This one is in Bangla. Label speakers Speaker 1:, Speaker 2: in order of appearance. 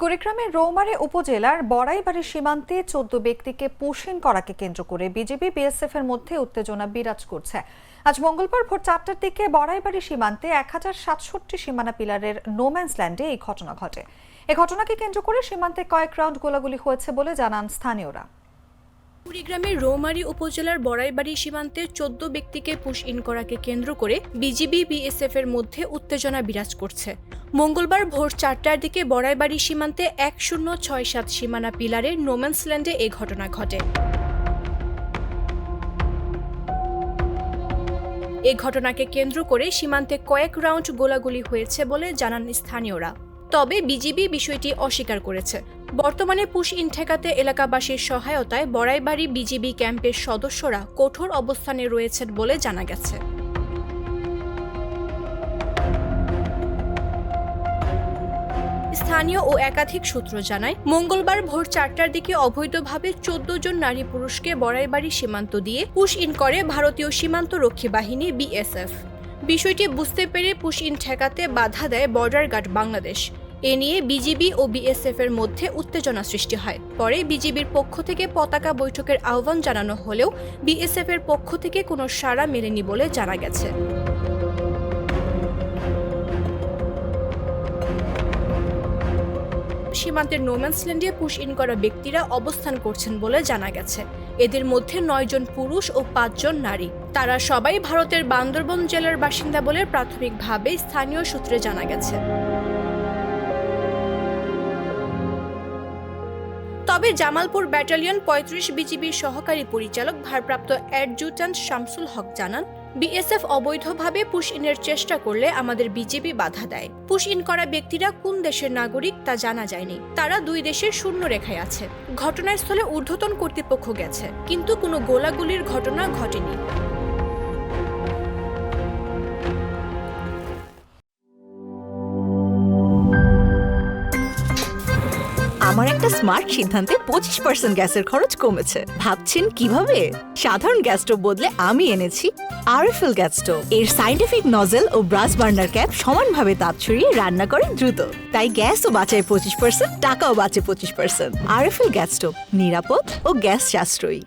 Speaker 1: কুড়িগ্রামের রৌমারী উপজেলার বড়াইবাড়ি সীমান্তে ১৪ ব্যক্তিকে পুশিন করাকে কেন্দ্র করে বিজিবি বিএসএফ এর মধ্যে উত্তেজনা বিরাজ করছে। আজ মঙ্গলবার ভোর ৪টার দিকে বড়াইবাড়ি সীমান্তে ১০৬৭ সীমানা পিলারের নোম্যান্স ল্যান্ডে এই ঘটনা ঘটে। এই ঘটনাকে কেন্দ্র করে সীমান্তে কয়েক রাউন্ড গোলাগুলি হয়েছে বলে জানান স্থানীয়রা।
Speaker 2: কুড়িগ্রামের রৌমারী উপজেলার বড়াইবাড়ি সীমান্তে ১৪ ব্যক্তিকে পুশ ইন করাকে কেন্দ্র করে বিজিবি বিএসএফ এর মধ্যে উত্তেজনা বিরাজ করছে। মঙ্গলবার ভোর ৪টার দিকে বড়াইবাড়ি সীমান্তে ১০৬৭ সীমানা পিলারের নোম্যান্স ল্যান্ডে এই ঘটনা ঘটে। এই ঘটনাকে কেন্দ্র করে সীমান্তে কয়েক রাউন্ড গোলাগুলি হয়েছে বলে জানান স্থানীয়রা। তবে বিজিবি বিষয়টি অস্বীকার করেছে। বর্তমানে পুশ ইন ঠেকাতে এলাকাবাসীর সহায়তায় বড়াইবাড়ি বিজিবি ক্যাম্পের সদস্যরা কঠোর অবস্থানে রয়েছেন বলে জানা গেছে। স্থানীয় ও একাধিক সূত্র জানায়, মঙ্গলবার ভোর ৪টার দিকে অবৈধভাবে ১৪ জন নারী পুরুষকে বড়াইবাড়ি সীমান্ত দিয়ে পুশ ইন করে ভারতীয় সীমান্ত রক্ষী বাহিনী বিএসএফ। বিষয়টি বুঝতে পেরে পুশ ইন ঠেকাতে বাধা দেয় বর্ডার গার্ড বাংলাদেশ। এ নিয়ে বিজিবি ও বিএসএফ এর মধ্যে উত্তেজনা সৃষ্টি হয়। পরে বিজিবির পক্ষ থেকে পতাকা বৈঠকের আহ্বান জানানো হলেও বিএসএফ এর পক্ষ থেকে কোনো সাড়া মেলেনি বলে জানা গেছে। সীমান্তের নোম্যান্স ল্যান্ডে পুশ ইন করা ব্যক্তিরা অবস্থান করছেন বলে জানা গেছে। এদের মধ্যে ৯ জন পুরুষ ও ৫ জন নারী। তারা সবাই ভারতের বান্দরবন জেলার বাসিন্দা বলে প্রাথমিকভাবে স্থানীয় সূত্রে জানা গেছে। তবে জামালপুর ব্যাটালিয়ন ৩৫ বিজিবির সহকারী পরিচালক ভারপ্রাপ্ত অ্যাডজুট্যান্ট শামসুল হক জানান, বিএসএফ অবৈধভাবে পুশ ইনের চেষ্টা করলে আমাদের বিজিবি বাধা দেয়। পুশ ইন করা ব্যক্তিরা কোন দেশের নাগরিক তা জানা যায়নি। তারা ২ দেশের শূন্য রেখায় আছে। ঘটনাস্থলে ঊর্ধ্বতন কর্তৃপক্ষ গেছে, কিন্তু কোনো গোলাগুলির ঘটনা ঘটেনি।
Speaker 3: আমার একটা স্মার্ট সিদ্ধান্তে ২৫% গ্যাসের খরচ কমেছে। ভাবছেন কিভাবে? সাধারণ গ্যাস স্টোভ বদলে আমি এনেছি আরএফএল গ্যাস স্টোভ। এর সাইন্টিফিক নজল ও ব্রাস বার্নার ক্যাপ সমানভাবে তাপ ছড়িয়ে রান্না করে দ্রুত। তাই গ্যাসও বাঁচায় ২৫%, টাকাও বাঁচে ২৫%। আরএফএল গ্যাস স্টোভ নিরাপদ ও গ্যাস সাশ্রয়ী।